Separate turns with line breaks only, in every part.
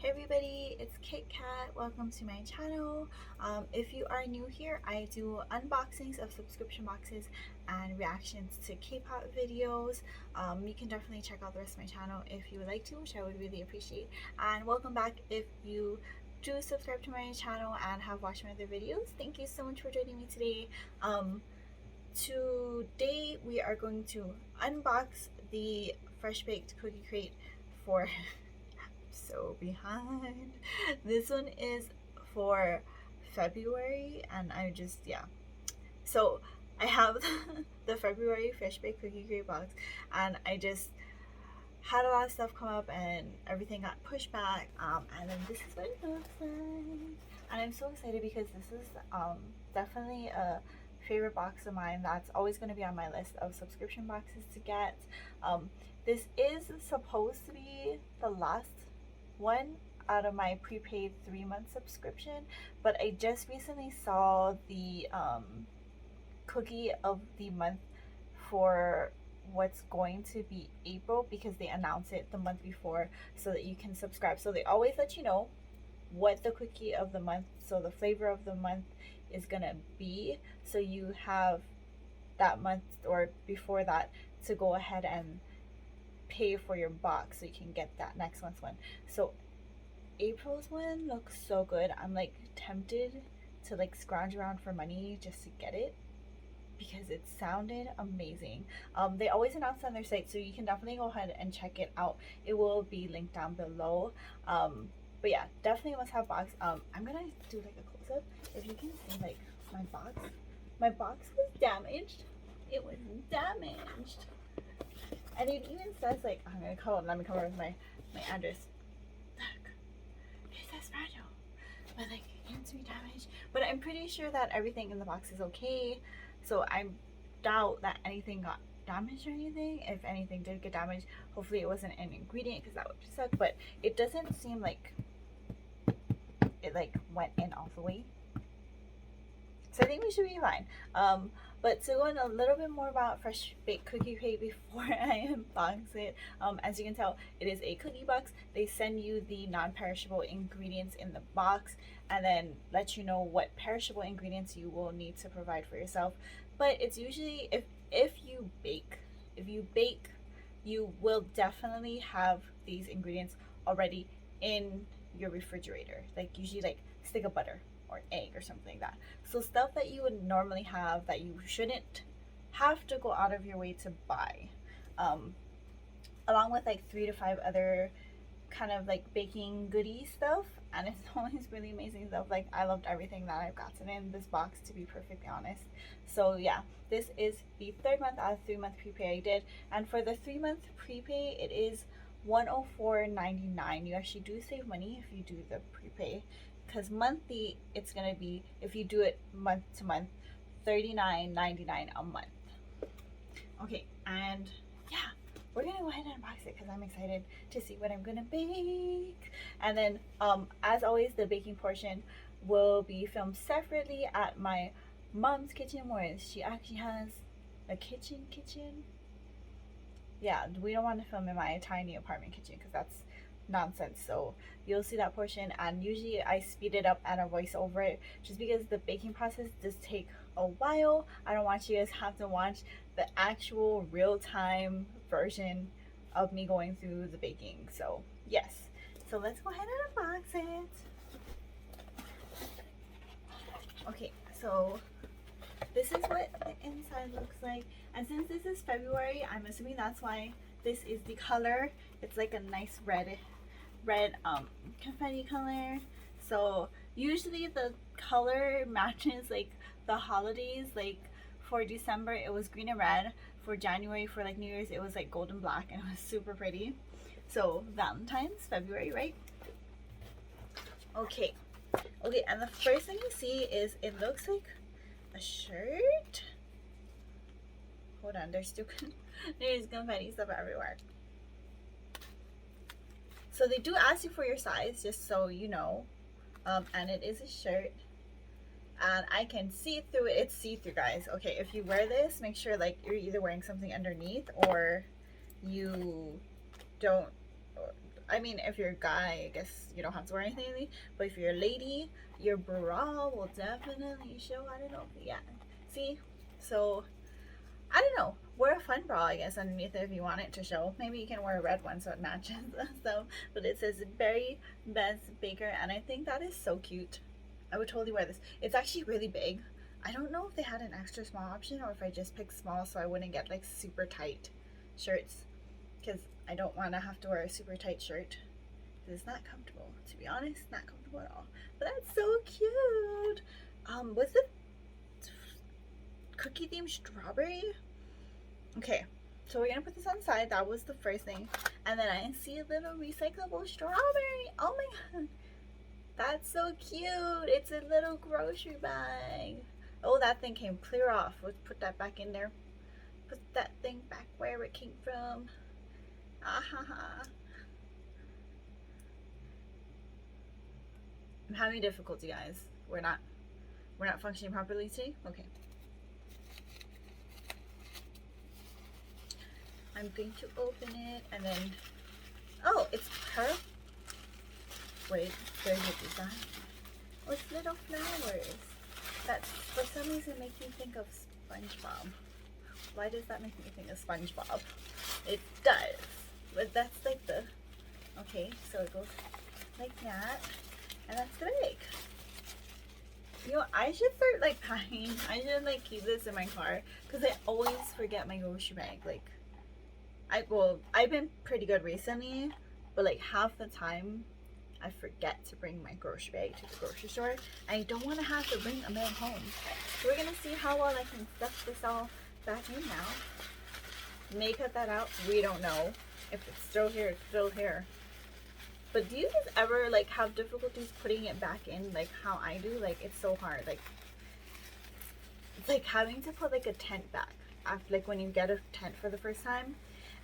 Hey everybody, it's Kit Kat. Welcome to my channel. If you are new here, I do unboxings of subscription boxes and reactions to K-pop videos. You can definitely check out the rest of my channel if you would like to, which I would really appreciate. And welcome back if you do subscribe to my channel and have watched my other videos. Thank you so much for joining me today. Today we are going to unbox the Fresh Baked Cookie Crate for so behind. This one is for February, and so I have the February Fresh Baked Cookie Crate box, and I just had a lot of stuff come up and everything got pushed back, and then this is what it looks like, and I'm so excited because this is definitely a favorite box of mine that's always going to be on my list of subscription boxes to get. This is supposed to be the last one out of my prepaid 3-month subscription, but I just recently saw the cookie of the month for what's going to be April, because they announce it the month before so that you can subscribe. So they always let you know what the cookie of the month, so the flavor of the month, is gonna be, so you have that month or before that to go ahead and pay for your box so you can get that next month's one. So April's one looks so good. I'm like tempted to like scrounge around for money just to get it because it sounded amazing. They always announce on their site, so you can definitely go ahead and check it out. It will be linked down below. But yeah, definitely must have box. I'm gonna do like a close-up. If you can see like my box was damaged. It was damaged. And it even says like, I'm gonna cover, let me cover with my address. Look, it says fragile, but like it can't be damaged. But I'm pretty sure that everything in the box is okay. So I doubt that anything got damaged or anything. If anything did get damaged, hopefully it wasn't an ingredient because that would suck. But it doesn't seem like it like went in all the way. So I think we should be fine. But to go in a little bit more about Fresh Baked Cookie Crate before I unbox it, as you can tell, it is a cookie box. They send you the non-perishable ingredients in the box and then let you know what perishable ingredients you will need to provide for yourself. But it's usually, if you bake, you will definitely have these ingredients already in your refrigerator. Like usually like stick of butter or egg or something like that. So stuff that you would normally have that you shouldn't have to go out of your way to buy, along with like 3 to 5 other kind of like baking goodie stuff. And it's always really amazing stuff. Like I loved everything that I've gotten in this box, to be perfectly honest. So yeah, this is the 3rd month out of 3-month prepay I did, and for the 3-month prepay it is $104.99. You actually do save money if you do the prepay, because monthly it's gonna be, if you do it month to month, $39.99 a month. Okay, and yeah, we're gonna go ahead and unbox it because I'm excited to see what I'm gonna bake. And then as always, the baking portion will be filmed separately at my mom's kitchen, where she actually has a kitchen. Yeah, we don't want to film in my tiny apartment kitchen because that's nonsense. So you'll see that portion, and usually I speed it up and I voice over it just because the baking process does take a while. I don't want you guys to have to watch the actual real-time version of me going through the baking. So yes, so let's go ahead and unbox it. Okay, so this is what the inside looks like, and since this is February, I'm assuming that's why this is the color. It's like a nice red confetti color. So usually the color matches like the holidays. Like for December it was green and red, for January, for like New Year's, it was like gold and black, and it was super pretty. So Valentine's, February, right? Okay, and the first thing you see is it looks like a shirt. Hold on, there's confetti stuff everywhere. So they do ask you for your size, just so you know. And it is a shirt, and I can see through it. It's see-through, guys. Okay, if you wear this, make sure like you're either wearing something underneath or you don't, I mean, if you're a guy, I guess you don't have to wear anything. But if you're a lady, your bra will definitely show. I don't know. Yeah. See? So, I don't know. Wear a fun bra, I guess, underneath it if you want it to show. Maybe you can wear a red one so it matches. So, but it says Berry Best Baker, and I think that is so cute. I would totally wear this. It's actually really big. I don't know if they had an extra small option or if I just picked small so I wouldn't get like super tight shirts, because I don't want to have to wear a super tight shirt. It's not comfortable, to be honest. Not comfortable at all. But that's so cute. Was it cookie themed strawberry? Okay, so we're gonna put this on the side. That was the first thing. And then I see a little recyclable strawberry. Oh my god, that's so cute. It's a little grocery bag. Oh, that thing came clear off. Let's put that back in there. Put that thing back where it came from. Ah ha ha. I'm having difficulty, guys. We're not functioning properly today. Okay. I'm going to open it and then, oh, it's her. Wait, there's a design. Oh, it's little flowers. That for some reason makes me think of SpongeBob. Why does that make me think of SpongeBob? It does, but that's like the, okay, so it goes like that, and that's the bag. You know, I should start like packing. I should like keep this in my car because I always forget my grocery bag. Like, I've been pretty good recently, but like half the time I forget to bring my grocery bag to the grocery store. I don't want to have to bring a bag home. So we're gonna see how well I can stuff this all back in now. May cut that out. We don't know. If it's still here, it's still here. But do you guys ever like have difficulties putting it back in, like how I do? Like, it's so hard. Like, it's like having to put like a tent back after, like when you get a tent for the first time,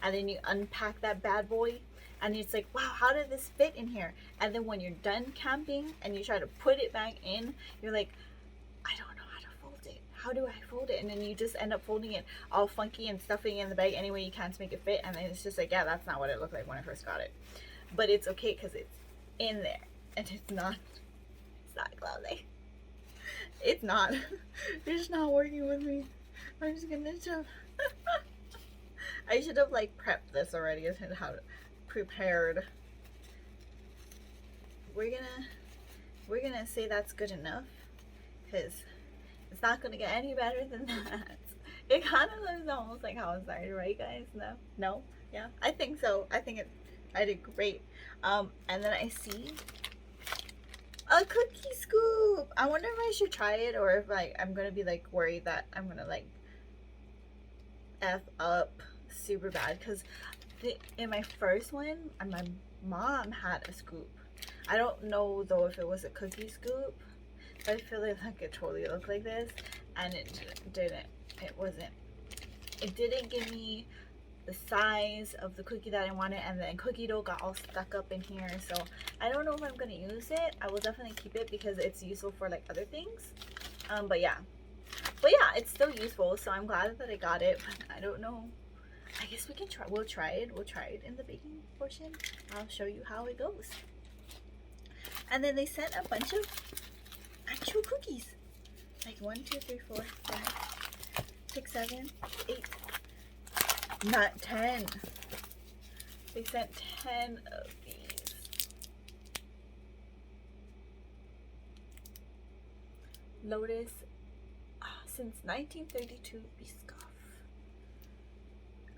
and then you unpack that bad boy, and it's like, wow, how did this fit in here? And then when you're done camping and you try to put it back in, you're like, I don't know how to fold it. How do I fold it? And then you just end up folding it all funky and stuffing it in the bag any way you can to make it fit. And then it's just like, yeah, that's not what it looked like when I first got it. But it's okay because it's in there and it's not cloudy. It's not. You're just not working with me. I'm just gonna jump. I should have like prepped this already and how to prepared. We're gonna say that's good enough because it's not gonna get any better than that. It kind of looks almost like how it started, right, guys? No, yeah, I think so. I did great. And then I see a cookie scoop. I wonder if I should try it or if like I'm gonna be like worried that I'm gonna like F up super bad, because in my first one my mom had a scoop. I don't know though if it was a cookie scoop, but I feel like it totally looked like this, and it didn't give me the size of the cookie that I wanted, and then cookie dough got all stuck up in here. So I don't know if I'm gonna use it. I will definitely keep it because it's useful for like other things. But yeah, it's still useful, so I'm glad that I got it. But I don't know, I guess we can try. We'll try it in the baking portion. I'll show you how it goes. And then they sent a bunch of actual cookies, like 1 2 3 4 5 6 7 8, not 10. They sent 10 of these. Lotus, since 1932, Biscoff.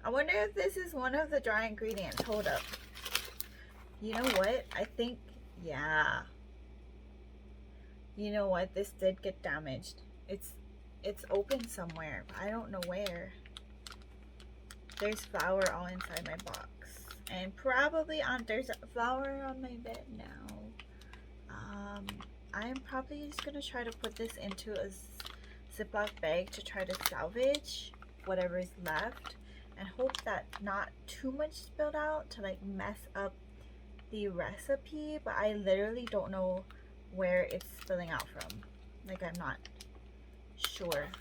I wonder if this is one of the dry ingredients. Hold up. You know what? I think, yeah. You know what? This did get damaged. It's open somewhere, but I don't know where. There's flour all inside my box, and probably there's flour on my bed now. I'm probably just gonna try to put this into a Ziploc bag to try to salvage whatever is left, and hope that not too much spilled out to like mess up the recipe. But I literally don't know where it's spilling out from. Like, I'm not sure.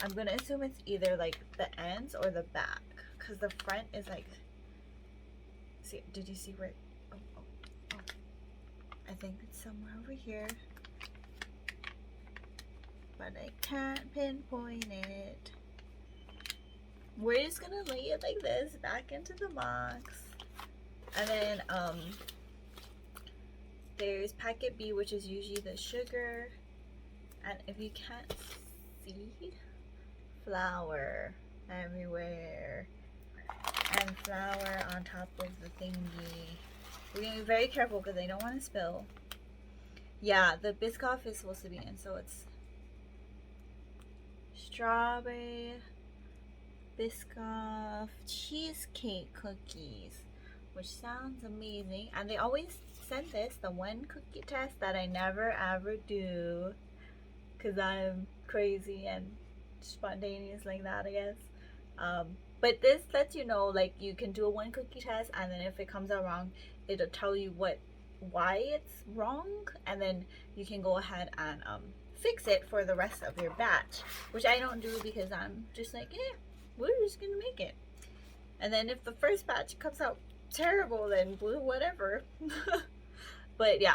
I'm gonna assume it's either like the ends or the back, because the front is like, see, did you see where think it's somewhere over here, but I can't pinpoint it. We're just gonna lay it like this back into the box, and then there's packet B, which is usually the sugar, and if you can't see, flour everywhere and flour on top of the thingy. We're gonna be very careful because I don't want to spill. Yeah, the Biscoff is supposed to be in, so it's strawberry Biscoff cheesecake cookies, which sounds amazing. And they always send this, the one cookie test that I never ever do because I'm crazy and spontaneous like that, I guess. But this lets you know, like, you can do a one cookie test, and then if it comes out wrong, it'll tell you why it's wrong, and then you can go ahead and fix it for the rest of your batch, which I don't do because I'm just like, we're just gonna make it. And then if the first batch comes out terrible, then whatever. But yeah,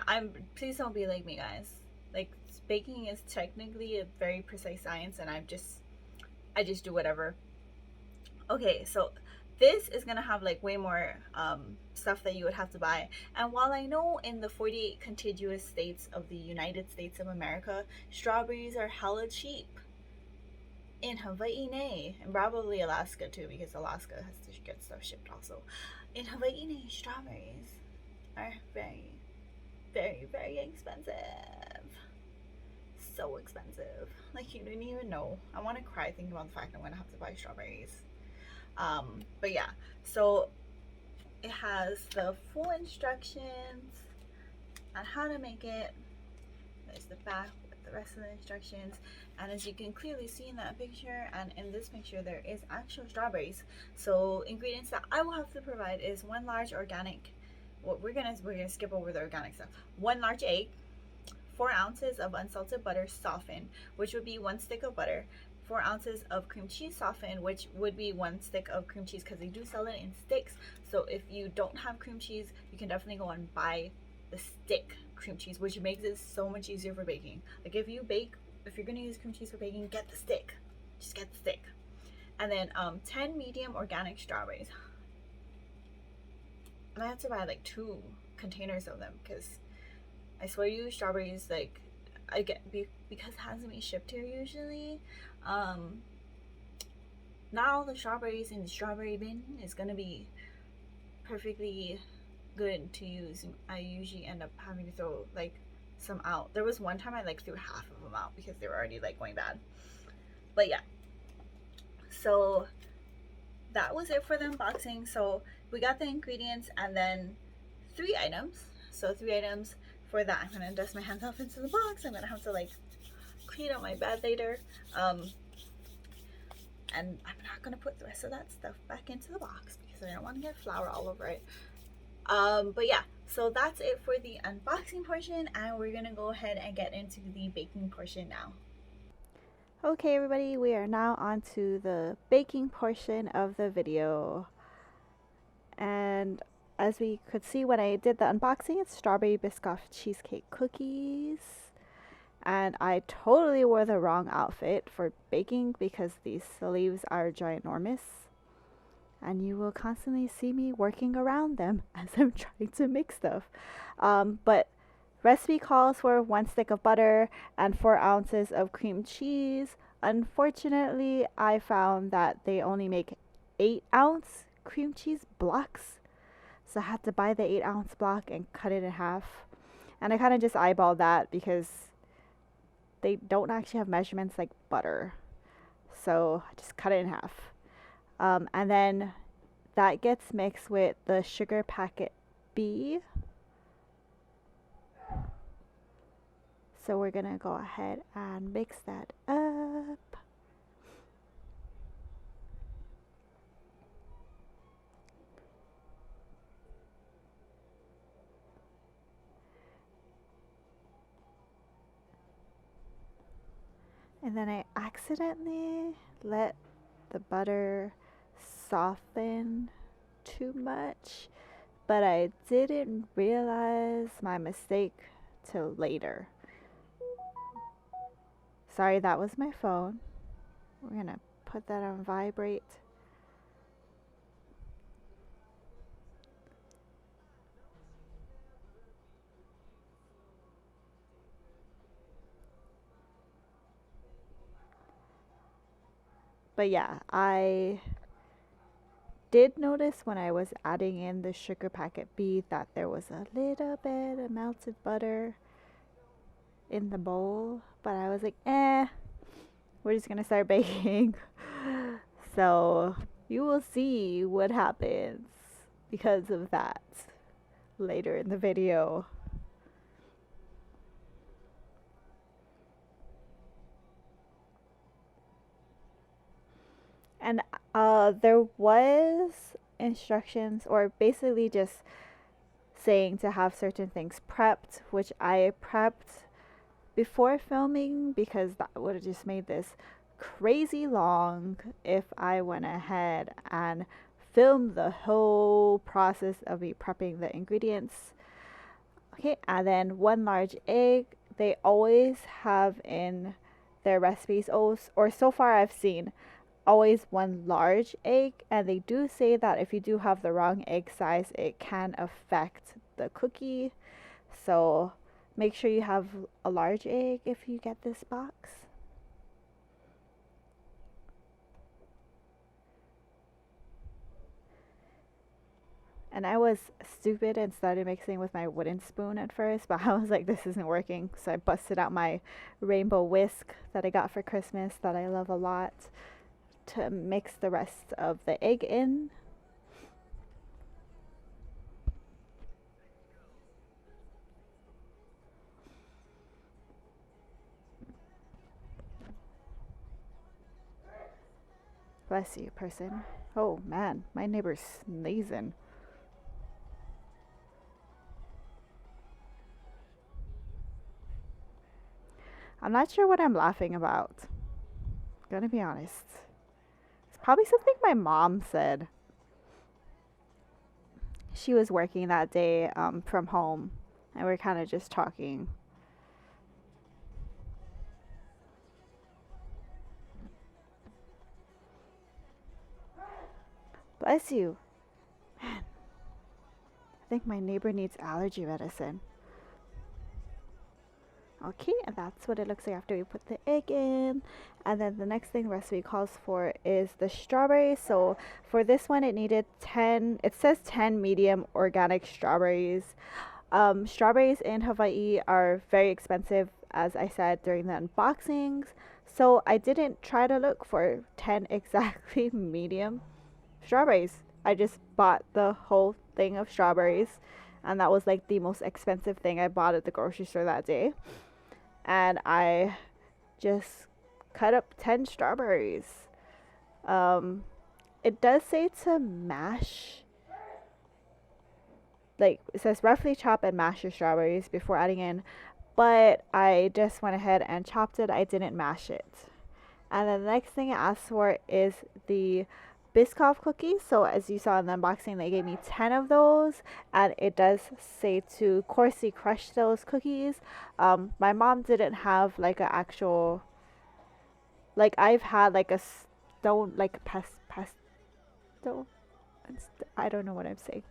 please don't be like me, guys. Like, baking is technically a very precise science, and I just do whatever. Okay, so this is gonna have like way more stuff that you would have to buy. And while I know in the 48 contiguous states of the United States of America, strawberries are hella cheap. In Hawaii, nay, and probably Alaska too, because Alaska has to get stuff shipped also. In Hawaii, nay, strawberries are very, very, very expensive. So expensive. Like, you didn't even know. I want to cry thinking about the fact that I'm gonna have to buy strawberries. But yeah, so it has the full instructions on how to make it. There's the back with the rest of the instructions, and as you can clearly see in that picture and in this picture, there is actual strawberries. So ingredients that I will have to provide is 1 large organic, well, we're gonna skip over the organic stuff. 1 large egg, 4 ounces of unsalted butter softened, which would be 1 stick of butter, 4 ounces of cream cheese softened, which would be 1 stick of cream cheese, because they do sell it in sticks. So if you don't have cream cheese, you can definitely go and buy the stick cream cheese, which makes it so much easier for baking. Like, if you're gonna use cream cheese for baking, get the stick. Just get the stick. And then 10 medium organic strawberries. And I have to buy like 2 containers of them, because I swear you, strawberries, like, I get, because it has to be shipped here usually, not all the strawberries in the strawberry bin is gonna be perfectly good to use. I usually end up having to throw like some out. There was one time I like threw half of them out because they were already like going bad. But yeah, so that was it for the unboxing. So we got the ingredients and then 3 items. So 3 items for that. I'm gonna dust my hands off into the box. I'm gonna have to like clean out my bed later. And I'm not gonna put the rest of that stuff back into the box because I don't want to get flour all over it. But yeah, so that's it for the unboxing portion, and we're gonna go ahead and get into the baking portion now. Okay, everybody, we are now on to the baking portion of the video. And as we could see when I did the unboxing, it's strawberry Biscoff cheesecake cookies. And I totally wore the wrong outfit for baking because these sleeves are ginormous. And you will constantly see me working around them as I'm trying to mix stuff. But recipe calls for 1 stick of butter and 4 ounces of cream cheese. Unfortunately, I found that they only make 8-ounce cream cheese blocks. So I had to buy the 8-ounce block and cut it in half. And I kind of just eyeballed that because they don't actually have measurements like butter. So I just cut it in half. And then that gets mixed with the sugar packet B. So we're gonna go ahead and mix that up. And then I accidentally let the butter soften too much but I didn't realize my mistake till later. Sorry, that was my phone. We're gonna put that on vibrate. But yeah, I did notice when I was adding in the sugar packet B that there was a little bit of melted butter in the bowl, but I was like, we're just gonna start baking. So you will see what happens because of that later in the video. And there was instructions, or basically just saying to have certain things prepped, which I prepped before filming because that would have just made this crazy long if I went ahead and filmed the whole process of me prepping the ingredients. Okay, and then 1 large egg. They always have in their recipes, or so far I've seen, always 1 large egg, and they do say that if you do have the wrong egg size, it can affect the cookie. So make sure you have a large egg if you get this box. And I was stupid and started mixing with my wooden spoon at first, but I was like, this isn't working. So I busted out my rainbow whisk that I got for Christmas that I love a lot to mix the rest of the egg in. Bless you, person. Oh man, my neighbor's sneezing. I'm not sure what I'm laughing about. Gonna be honest. It's probably something my mom said. She was working that day from home, and we're kind of just talking. Bless you. Man, I think my neighbor needs allergy medicine. Okay, and that's what it looks like after we put the egg in. And then the next thing the recipe calls for is the strawberries. So for this one, it needed 10, it says 10 medium organic strawberries. Strawberries in Hawaii are very expensive, as I said during the unboxings. So I didn't try to look for 10 exactly medium strawberries. I just bought the whole thing of strawberries, and that was like the most expensive thing I bought at the grocery store that day. And I just cut up 10 strawberries. It does say to mash, like it says roughly chop and mash your strawberries before adding in, but I just went ahead and chopped it. I didn't mash it. And then the next thing I asked for is the Biscoff cookie. So as you saw in the unboxing, they gave me 10 of those, and it does say to coarsely crush those cookies. My mom didn't have like an actual, like I've had like a stone, like pesto. I don't know what I'm saying.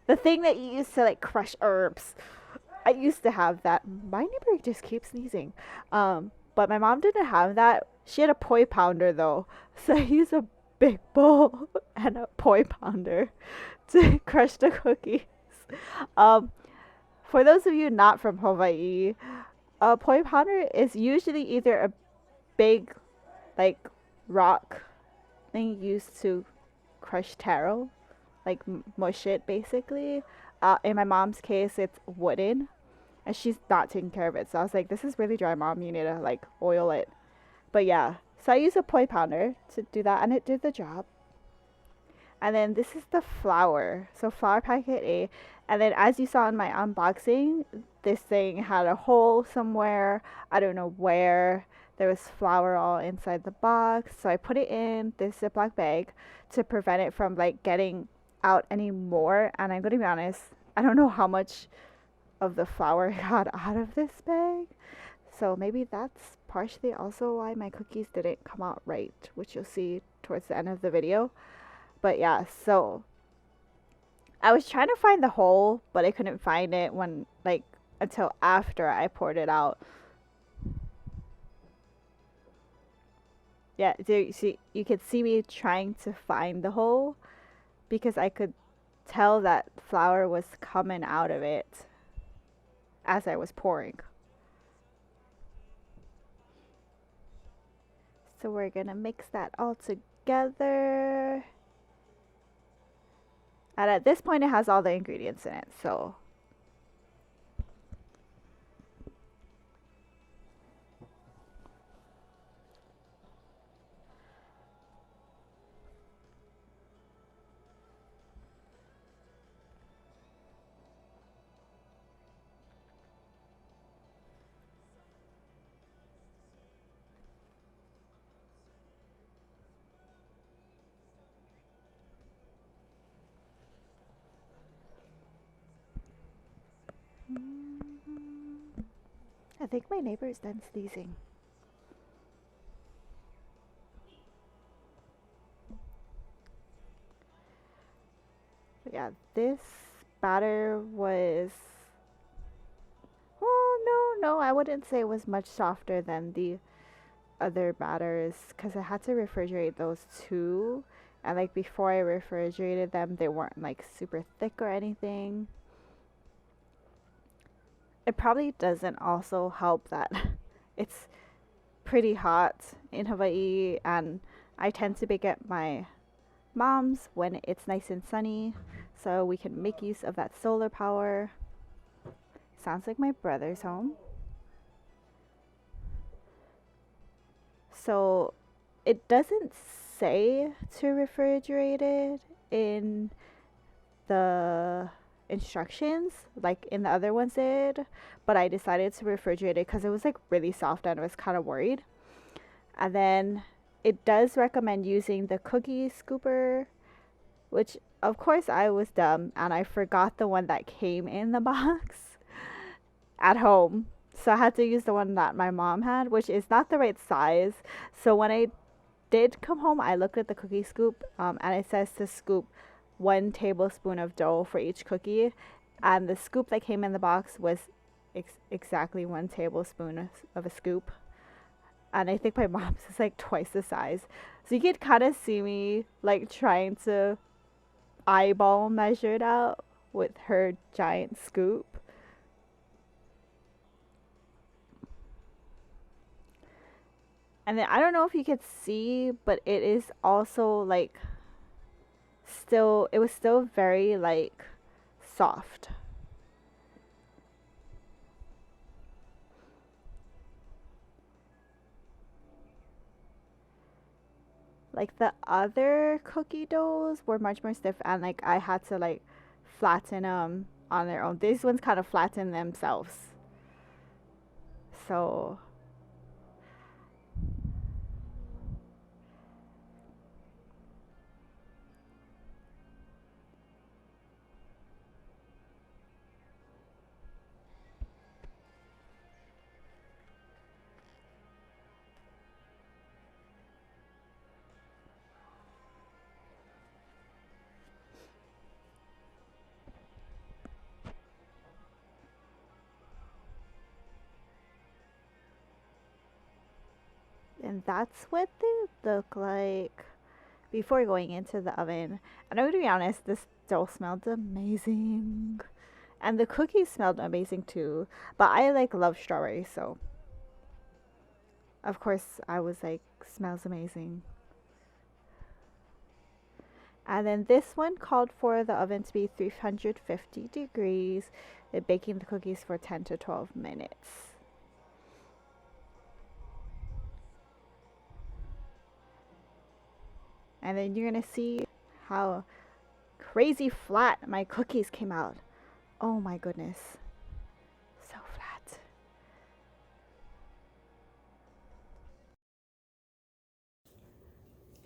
The thing that you use to like crush herbs. I used to have that. My neighbor just keeps sneezing. But my mom didn't have that. She had a poi pounder though, so I used a big bowl and a poi pounder to crush the cookies. For those of you not from Hawaii, a poi pounder is usually either a big, like, rock thing used to crush taro, like mush it basically. In my mom's case, it's wooden, and she's not taking care of it. So I was like, this is really dry, Mom. You need to like oil it. But yeah, so I use a poi pounder to do that, and it did the job. And then this is the flour. So flour packet A. And then as you saw in my unboxing, this thing had a hole somewhere. I don't know where. There was flour all inside the box. So I put it in this Ziploc bag to prevent it from like getting out anymore, and I'm gonna be honest, I don't know how much of the flour I got out of this bag. So maybe that's partially also why my cookies didn't come out right, which you'll see towards the end of the video. But yeah, so I was trying to find the hole, but I couldn't find it when until after I poured it out. Yeah, so you could see me trying to find the hole because I could tell that flour was coming out of it as I was pouring. So we're gonna mix that all together. And at this point, it has all the ingredients in it, so. I think my neighbor is done sneezing. But yeah, this batter was, well, no, I wouldn't say it was much softer than the other batters because I had to refrigerate those too. And before I refrigerated them, they weren't super thick or anything. It probably doesn't also help that it's pretty hot in Hawaii, and I tend to bake at my mom's when it's nice and sunny, so we can make use of that solar power. Sounds like my brother's home. So it doesn't say to refrigerate it in the instructions like in the other ones did, but I decided to refrigerate it because it was really soft and I was kind of worried. And then it does recommend using the cookie scooper, which of course I was dumb and I forgot the one that came in the box at home. So I had to use the one that my mom had, which is not the right size. So when I did come home, I looked at the cookie scoop, and it says to scoop 1 tablespoon of dough for each cookie. And the scoop that came in the box was exactly 1 tablespoon of a scoop. And I think my mom's is twice the size. So you could kind of see me trying to eyeball measure it out with her giant scoop. And then I don't know if you could see, but it is also still, it was still very soft. The other cookie doughs were much more stiff, and I had to flatten them on their own. These ones kind of flatten themselves. So and that's what they look like before going into the oven. And I'm gonna be honest, this dough smelled amazing. And the cookies smelled amazing too. But I love strawberries, so of course I was smells amazing. And then this one called for the oven to be 350 degrees, baking the cookies for 10 to 12 minutes. And then you're gonna see how crazy flat my cookies came out. Oh my goodness. So flat.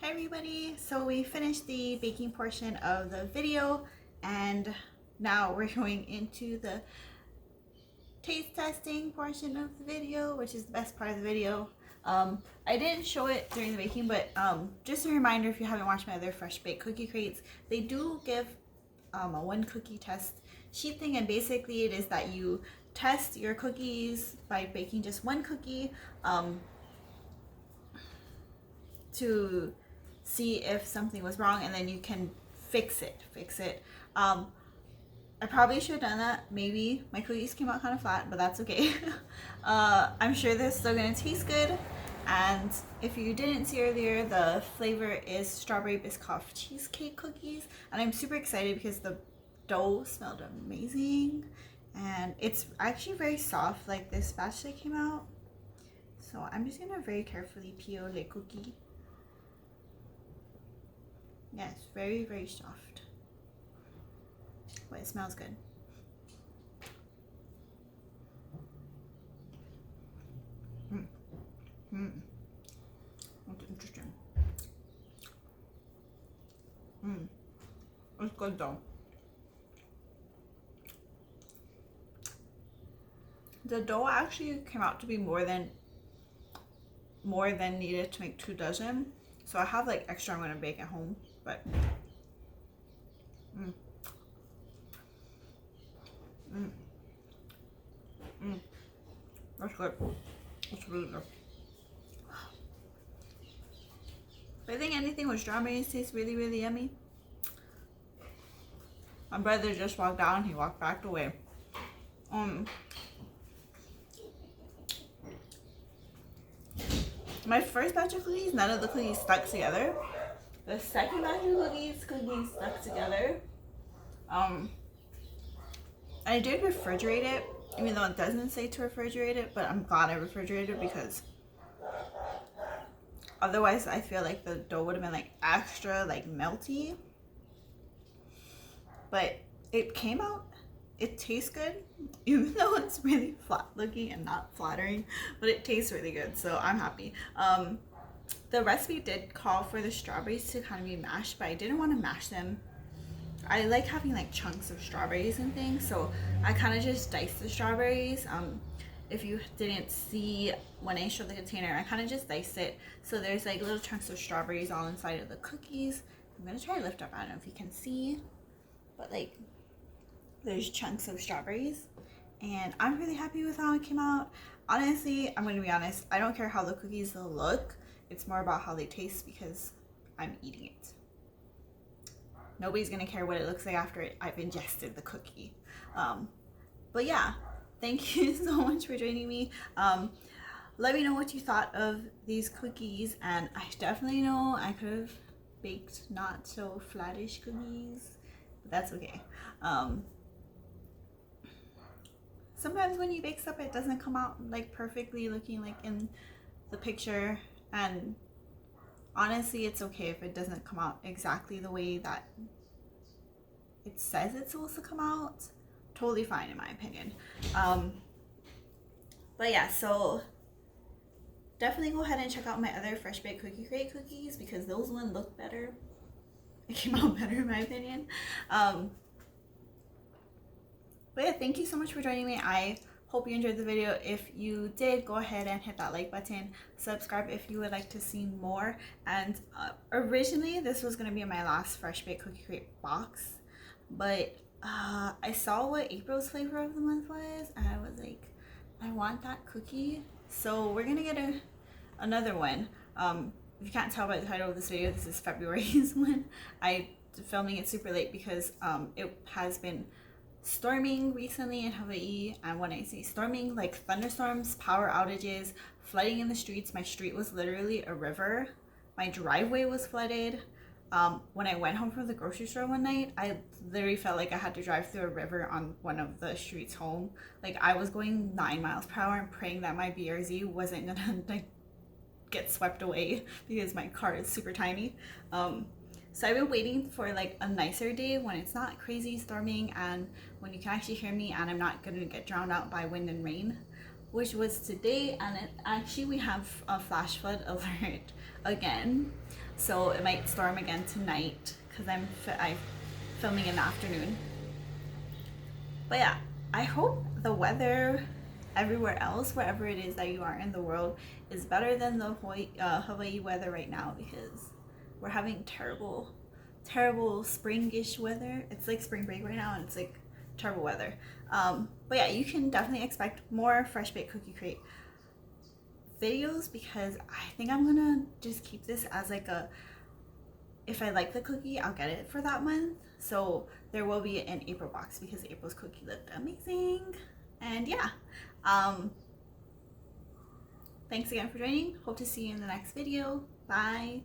Hi
everybody, so we finished the baking portion of the video and now we're going into the taste testing portion of the video, which is the best part of the video. I didn't show it during the baking, but just a reminder, if you haven't watched my other fresh baked cookie crates, they do give a 1 cookie test sheet thing, and basically it is that you test your cookies by baking just 1 cookie to see if something was wrong, and then you can fix it. I probably should have done that. Maybe my cookies came out kind of flat, but that's okay. I'm sure they're still gonna taste good. And if you didn't see earlier, the flavor is strawberry Biscoff cheesecake cookies, and I'm super excited because the dough smelled amazing and it's actually very soft, like this batch that came out. So I'm just gonna very carefully peel the cookie. Yes, very, very soft, but it smells good. That's interesting. It's good though. The dough actually came out to be more than needed to make 2 dozen. So I have like extra I'm gonna bake at home, but that's good. It's really good. But I think anything with strawberries tastes really, really yummy. My brother just walked down, he walked back away. My first batch of cookies, none of the cookies stuck together. The second batch of cookies stuck together. I did refrigerate it, even though it doesn't say to refrigerate it, but I'm glad I refrigerated it because otherwise I feel like the dough would have been like extra like melty. But it came out, it tastes good, even though it's really flat looking and not flattering, but it tastes really good, so I'm happy. The recipe did call for the strawberries to kind of be mashed, but I didn't want to mash them. I like having like chunks of strawberries and things, so I kind of just diced the strawberries. If you didn't see when I showed the container, I kind of just diced it, so there's like little chunks of strawberries all inside of the cookies. I'm gonna try to lift up, I don't know if you can see, but like there's chunks of strawberries, and I'm really happy with how it came out. Honestly, I'm gonna be honest, I don't care how the cookies look, it's more about how they taste because I'm eating it. Nobody's gonna care what it looks like after I've ingested the cookie. But yeah, thank you so much for joining me. Let me know what you thought of these cookies, and I definitely know I could have baked not so flattish cookies, but that's okay. Sometimes when you bake stuff, it doesn't come out like perfectly looking like in the picture, and honestly it's okay if it doesn't come out exactly the way that it says it's supposed to come out. Totally fine in my opinion. But yeah, so definitely go ahead and check out my other fresh baked cookie crate cookies because those ones look better. It came out better in my opinion. But yeah, thank you so much for joining me. I hope you enjoyed the video. If you did, go ahead and hit that like button. Subscribe if you would like to see more. And originally, this was going to be my last fresh baked cookie crate box. But I saw what April's flavor of the month was, and I was like, I want that cookie. So we're going to get another one. If you can't tell by the title of this video, this is February's one. I'm filming it super late because it has been storming recently in Hawaii, and when I say storming, like thunderstorms, power outages, flooding in the streets. My street was literally a river. My driveway was flooded. When I went home from the grocery store one night, I literally felt like I had to drive through a river on one of the streets home. Like I was going 9 miles per hour and praying that my BRZ wasn't gonna like get swept away because my car is super tiny. So I've been waiting for like a nicer day when it's not crazy storming and when you can actually hear me and I'm not gonna get drowned out by wind and rain, which was today. And actually we have a flash flood alert again. so it might storm again tonight because I'm filming in the afternoon. But yeah, I hope the weather everywhere else, wherever it is that you are in the world, is better than the Hawaii weather right now, because we're having terrible springish weather. It's like spring break right now, and it's like terrible weather. But yeah, you can definitely expect more Fresh Baked Cookie Crate videos, because I think I'm gonna just keep this as like a, if I like the cookie, I'll get it for that month. So there will be an April box because April's cookie looked amazing. And yeah, thanks again for joining. Hope to see you in the next video. Bye.